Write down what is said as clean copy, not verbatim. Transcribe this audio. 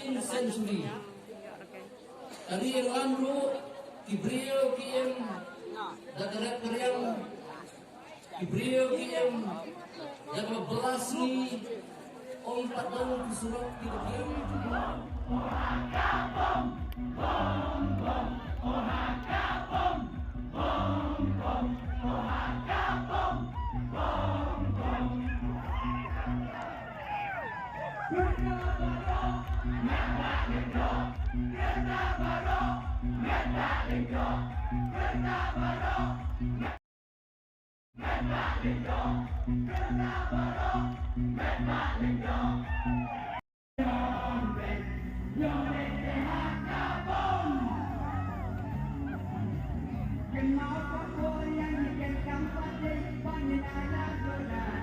16th century. Kaliang Andrew, Kibreo Kiem, Dagarat Karyang, Kibreo Kiem, Dagabelasni, Om Padang Kusurat Kibreo. Kenapa kau yang dijadikan pada panjang ayah